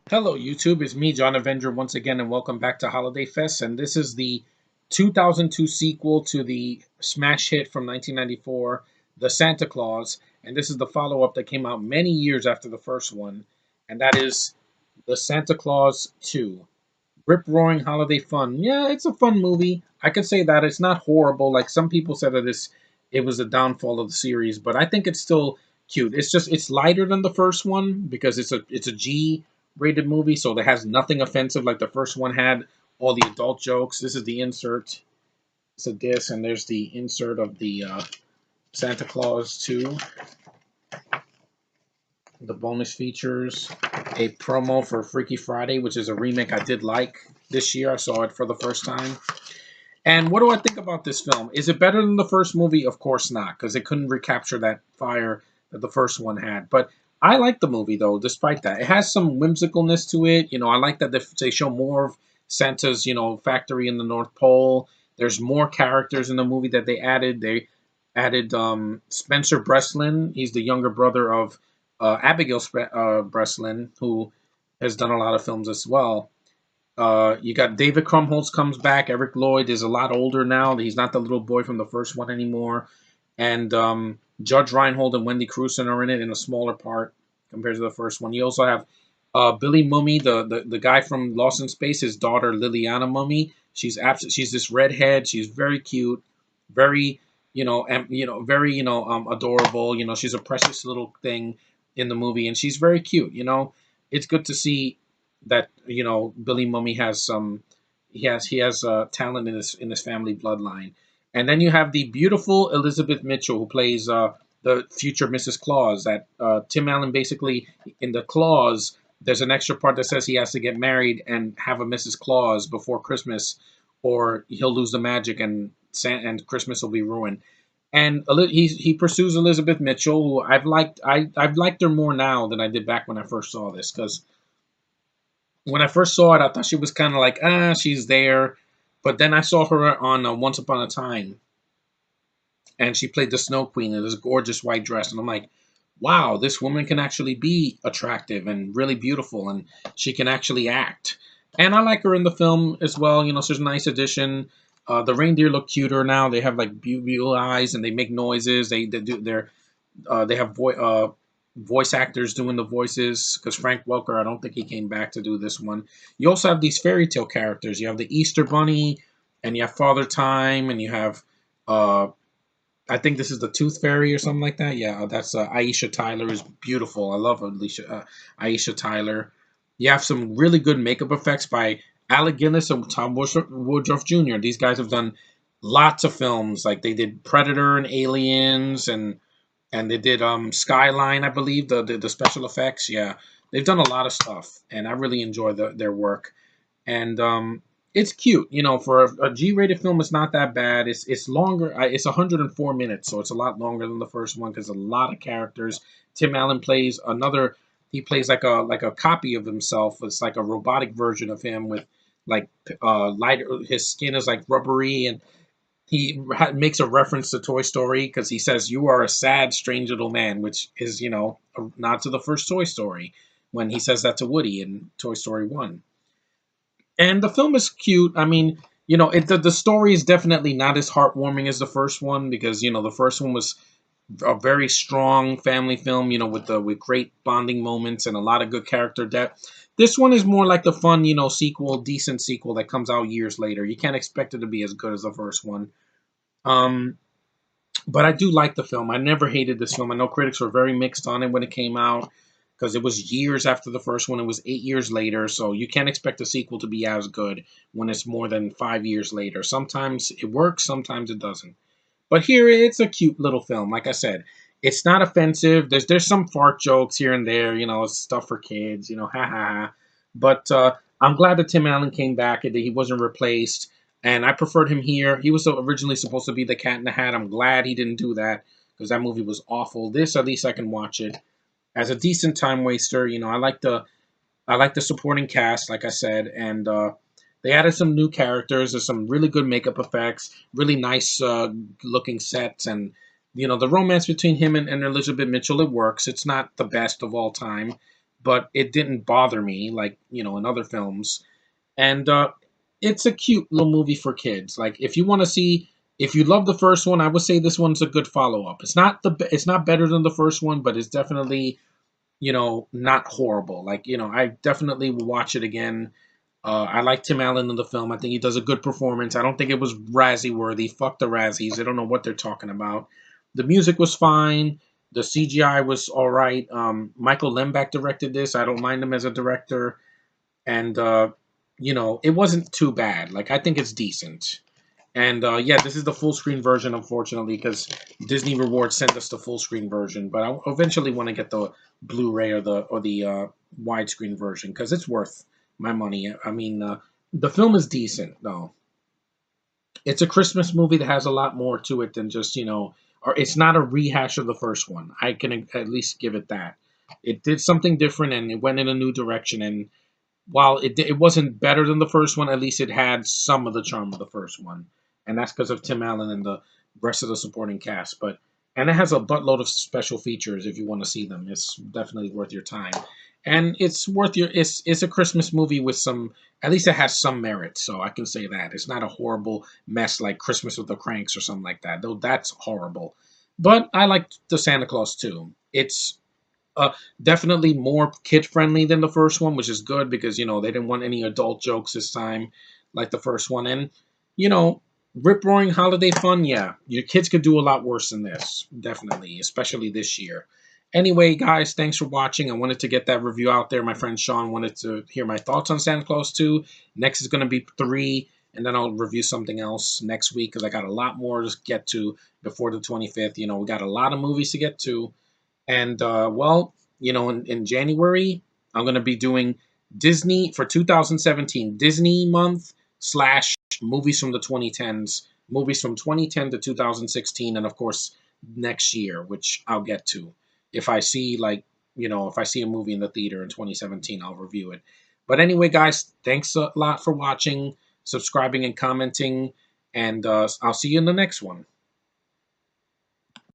Hello, YouTube. It's me, John Avenger, once again, and welcome back to Holidayfest. And this is the 2002 sequel to the smash hit from 1994, The Santa Claus. And this is the follow up that came out many years after the first one, and that is The Santa Claus 2. Rip roaring holiday fun. Yeah, it's a fun movie. I could say that it's not horrible. Like some people said that it was the downfall of the series, but I think it's still cute. It's lighter than the first one because it's a G rated movie, so it has nothing offensive like the first one had. All the adult jokes. This is the insert. It's a disc, and there's the insert of the Santa Claus 2. The bonus features a promo for Freaky Friday, which is a remake I did like this year. I saw it for the first time. And what do I think about this film? Is it better than the first movie? Of course not, because it couldn't recapture that fire that the first one had. But I like the movie, though, despite that. It has some whimsicalness to it. I like that they show more of Santa's, factory in the North Pole. There's more characters in the movie that they added. They added Spencer Breslin. He's the younger brother of Abigail Breslin, who has done a lot of films as well. You got David Krumholtz comes back. Eric Lloyd is a lot older now. He's not the little boy from the first one anymore. And Judge Reinhold and Wendy Crewson are in it in a smaller part compared to the first one. You also have Billy Mummy, the guy from Lost in Space. His daughter Liliana Mummy. She's this redhead. She's very cute, very very adorable. She's a precious little thing in the movie, and she's very cute. It's good to see that Billy Mummy has he has talent in his family bloodline. And then you have the beautiful Elizabeth Mitchell who plays the future Mrs. Claus. That Tim Allen basically in the clause there's an extra part that says he has to get married and have a Mrs. Claus before Christmas, or he'll lose the magic and Christmas will be ruined. And he pursues Elizabeth Mitchell, who I've liked her more now than I did back when I first saw this, because when I first saw it, I thought she was kind of like, she's there. But then I saw her on Once Upon a Time, and she played the Snow Queen in this gorgeous white dress. And I'm like, wow, this woman can actually be attractive and really beautiful, and she can actually act. And I like her in the film as well. So there's a nice addition. The reindeer look cuter now. They have like beautiful eyes, and they make noises. They have voice actors doing the voices because Frank Welker, I don't think he came back to do this one. You also have these fairy tale characters. You have the Easter Bunny, and you have Father Time, and you have uh, I think this is the Tooth Fairy or something like that. Yeah, that's Aisha Tyler is beautiful. I love Aisha Tyler. You have some really good makeup effects by Alec Guinness and Tom Woodruff Jr. These guys have done lots of films. Like they did Predator and Aliens, and they did Skyline, I believe, the special effects. Yeah, they've done a lot of stuff, and I really enjoy their work. And it's cute, for a G-rated film. It's not that bad. It's longer. It's 104 minutes, so it's a lot longer than the first one because a lot of characters. Tim Allen plays another. He plays like a copy of himself. It's like a robotic version of him with like lighter. His skin is like rubbery, and he makes a reference to Toy Story because he says, "You are a sad, strange little man," which is, a nod to the first Toy Story when he says that to Woody in Toy Story 1. And the film is cute. I mean, the story is definitely not as heartwarming as the first one because, the first one was a very strong family film, with great bonding moments and a lot of good character depth. This one is more like the fun, decent sequel that comes out years later. You can't expect it to be as good as the first one. Um, but I do like the film. I never hated this film. I know critics were very mixed on it when it came out because it was years after the first one. It was 8 years later, so you can't expect a sequel to be as good when it's more than 5 years later. Sometimes it works, sometimes it doesn't. But here it's a cute little film. Like I said, it's not offensive. There's some fart jokes here and there. It's stuff for kids. Ha ha ha. But I'm glad that Tim Allen came back and that he wasn't replaced. And I preferred him here. He was originally supposed to be the Cat in the Hat. I'm glad he didn't do that because that movie was awful. This, at least I can watch it as a decent time waster. I like the supporting cast, like I said, and they added some new characters. There's some really good makeup effects, really nice looking sets, and the romance between him and Elizabeth Mitchell, it works. It's not the best of all time, but it didn't bother me like in other films. And it's a cute little movie for kids. Like if you want to see, if you love the first one, I would say this one's a good follow up. It's not better than the first one, but it's definitely not horrible. Like I definitely will watch it again. I like Tim Allen in the film. I think he does a good performance. I don't think it was Razzie worthy. Fuck the Razzies. I don't know what they're talking about. The music was fine. The CGI was all right. Michael Lembeck directed this. I don't mind him as a director, and it wasn't too bad. Like I think it's decent. And yeah, this is the full screen version, unfortunately, because Disney Rewards sent us the full screen version. But I eventually want to get the Blu-ray or the widescreen version because it's worth my money. I mean, the film is decent though. It's a Christmas movie that has a lot more to it than just or it's not a rehash of the first one. I can at least give it that. It did something different and it went in a new direction. And while it wasn't better than the first one, at least it had some of the charm of the first one, and that's because of Tim Allen and the rest of the supporting cast. But and it has a buttload of special features if you want to see them. It's definitely worth your time, and it's worth your. It's a Christmas movie with some. At least it has some merit, so I can say that it's not a horrible mess like Christmas with the Cranks or something like that. Though that's horrible. But I like the Santa Claus too. It's uh, definitely more kid friendly than the first one, which is good because they didn't want any adult jokes this time, like the first one. And you know, rip roaring holiday fun. Yeah, your kids could do a lot worse than this, definitely, especially this year. Anyway, guys, thanks for watching. I wanted to get that review out there. My friend Sean wanted to hear my thoughts on Santa Claus 2. Next is going to be 3, and then I'll review something else next week because I got a lot more to get to before the 25th. We got a lot of movies to get to. And well, in January, I'm going to be doing Disney for 2017, Disney month slash movies from the 2010s, movies from 2010 to 2016, and of course, next year, which I'll get to. If I see, if I see a movie in the theater in 2017, I'll review it. But anyway, guys, thanks a lot for watching, subscribing, and commenting. And I'll see you in the next one.